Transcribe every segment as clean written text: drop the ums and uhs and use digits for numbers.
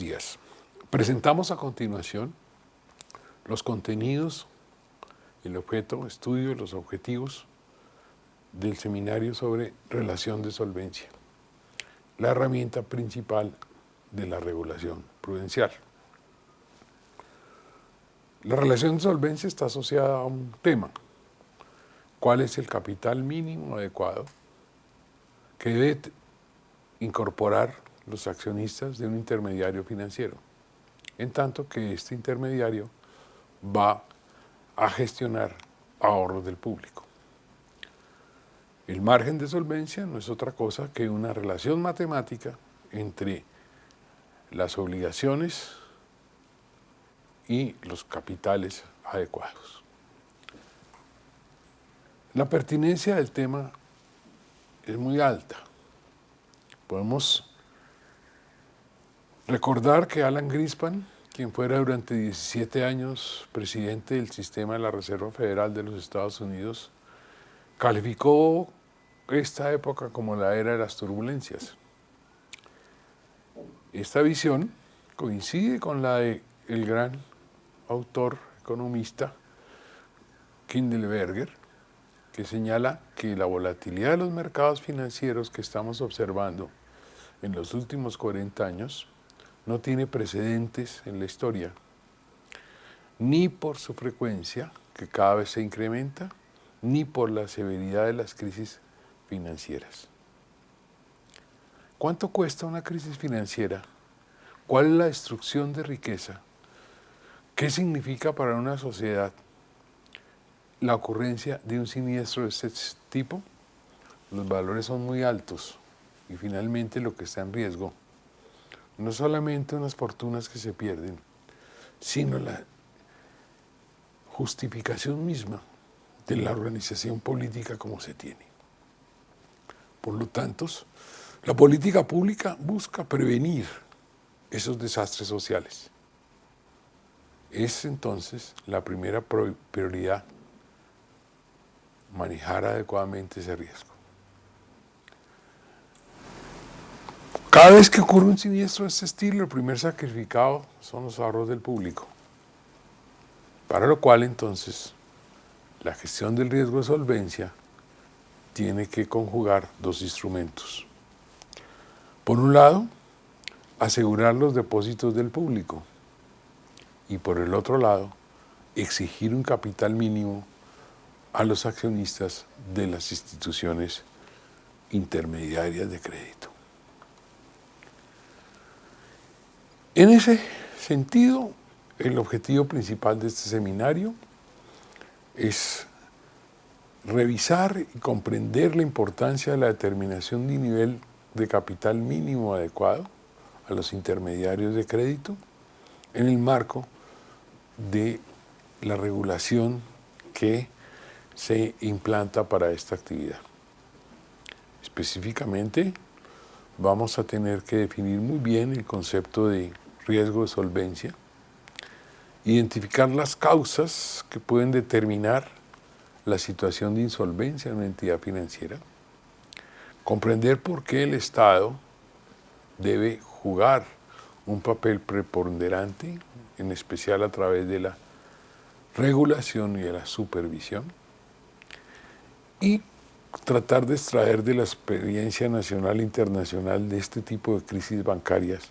días. Presentamos a continuación los contenidos, el objeto, estudio, los objetivos del seminario sobre relación de solvencia, la herramienta principal de la regulación prudencial. La relación de solvencia está asociada a un tema: ¿cuál es el capital mínimo adecuado que debe incorporar los accionistas de un intermediario financiero, en tanto que este intermediario va a gestionar ahorros del público? El margen de solvencia no es otra cosa que una relación matemática entre las obligaciones y los capitales adecuados. La pertinencia del tema es muy alta. Podemos recordar que Alan Greenspan, quien fuera durante 17 años presidente del sistema de la Reserva Federal de los Estados Unidos, calificó esta época como la era de las turbulencias. Esta visión coincide con la del gran autor economista Kindleberger, que señala que la volatilidad de los mercados financieros que estamos observando en los últimos 40 años no tiene precedentes en la historia, ni por su frecuencia, que cada vez se incrementa, ni por la severidad de las crisis financieras. ¿Cuánto cuesta una crisis financiera? ¿Cuál es la destrucción de riqueza? ¿Qué significa para una sociedad la ocurrencia de un siniestro de este tipo? Los valores son muy altos y finalmente lo que está en riesgo no solamente unas fortunas que se pierden, sino la justificación misma de la organización política como se tiene. Por lo tanto, la política pública busca prevenir esos desastres sociales. Es entonces la primera prioridad, manejar adecuadamente ese riesgo. Cada vez que ocurre un siniestro de este estilo, el primer sacrificado son los ahorros del público. Para lo cual, entonces, la gestión del riesgo de solvencia tiene que conjugar dos instrumentos. Por un lado, asegurar los depósitos del público y por el otro lado, exigir un capital mínimo a los accionistas de las instituciones intermediarias de crédito. En ese sentido, el objetivo principal de este seminario es revisar y comprender la importancia de la determinación de un nivel de capital mínimo adecuado a los intermediarios de crédito en el marco de la regulación que se implanta para esta actividad. Específicamente, vamos a tener que definir muy bien el concepto de riesgo de solvencia, identificar las causas que pueden determinar la situación de insolvencia de una entidad financiera, comprender por qué el Estado debe jugar un papel preponderante, en especial a través de la regulación y de la supervisión, y tratar de extraer de la experiencia nacional e internacional de este tipo de crisis bancarias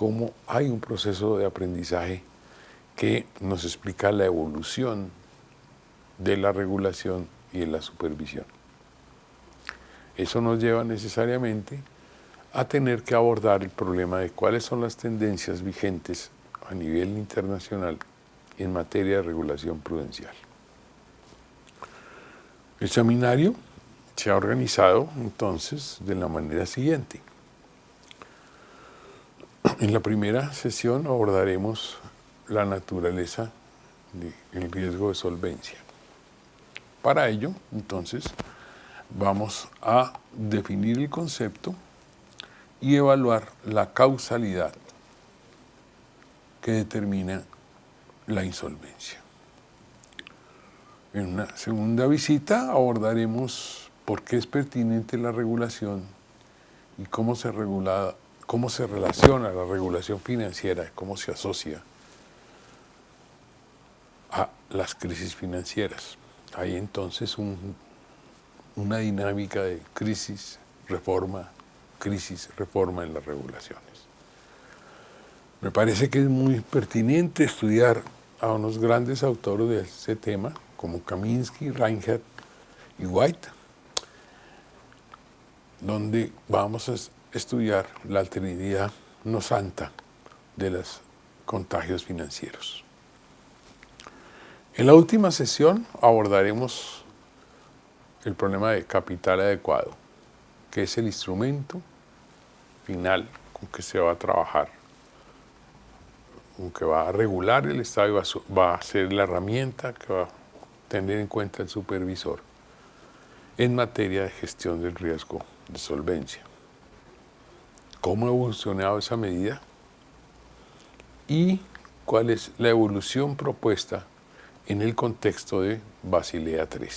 cómo hay un proceso de aprendizaje que nos explica la evolución de la regulación y de la supervisión. Eso nos lleva necesariamente a tener que abordar el problema de cuáles son las tendencias vigentes a nivel internacional en materia de regulación prudencial. El seminario se ha organizado entonces de la manera siguiente. En la primera sesión abordaremos la naturaleza del riesgo de solvencia. Para ello, entonces, vamos a definir el concepto y evaluar la causalidad que determina la insolvencia. En una segunda visita abordaremos por qué es pertinente la regulación y cómo cómo se relaciona la regulación financiera, cómo se asocia a las crisis financieras. Hay entonces una dinámica de crisis, reforma en las regulaciones. Me parece que es muy pertinente estudiar a unos grandes autores de ese tema, como Kaminsky, Reinhardt y White, donde vamos a estudiar la trinidad no santa de los contagios financieros. En la última sesión abordaremos el problema de capital adecuado, que es el instrumento final con que se va a trabajar, con que va a regular el Estado y va a ser la herramienta que va a tener en cuenta el supervisor en materia de gestión del riesgo de solvencia. ¿Cómo ha evolucionado esa medida? ¿Y cuál es la evolución propuesta en el contexto de Basilea III?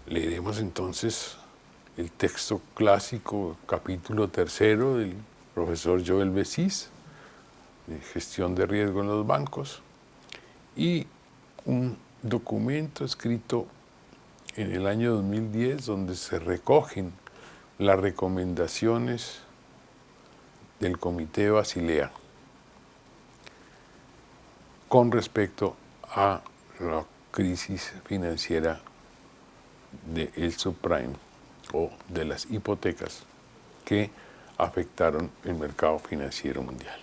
Leeremos entonces el texto clásico, capítulo 3 del profesor Joel Bessis, de gestión de riesgo en los bancos, y un documento escrito en el año 2010 donde se recogen las recomendaciones del Comité de Basilea con respecto a la crisis financiera del subprime o de las hipotecas que afectaron el mercado financiero mundial.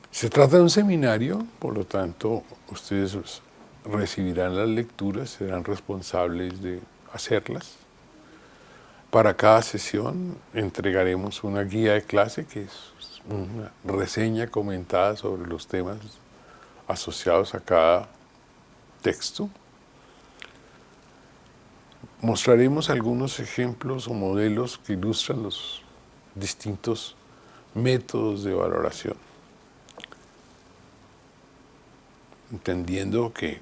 Se trata de un seminario, por lo tanto, ustedes recibirán las lecturas, serán responsables de hacerlas. Para cada sesión entregaremos una guía de clase, que es una reseña comentada sobre los temas asociados a cada texto. Mostraremos algunos ejemplos o modelos que ilustran los distintos métodos de valoración, entendiendo que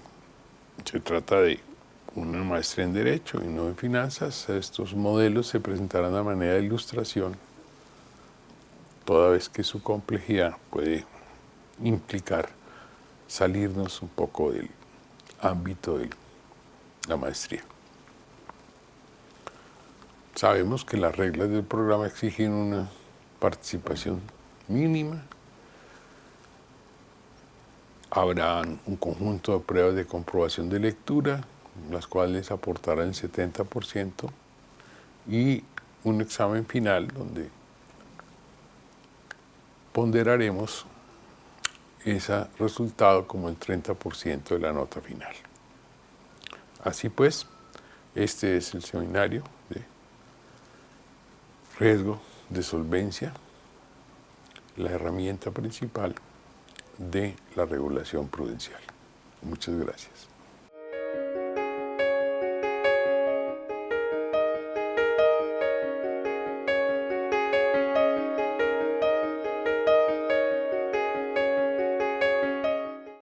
se trata de una maestría en Derecho y no en Finanzas. Estos modelos se presentarán a manera de ilustración, toda vez que su complejidad puede implicar salirnos un poco del ámbito de la maestría. Sabemos que las reglas del programa exigen una participación mínima. Habrá un conjunto de pruebas de comprobación de lectura, las cuales aportarán el 70%, y un examen final donde ponderaremos ese resultado como el 30% de la nota final. Así pues, este es el seminario de riesgo de solvencia, la herramienta principal de la regulación prudencial. Muchas gracias.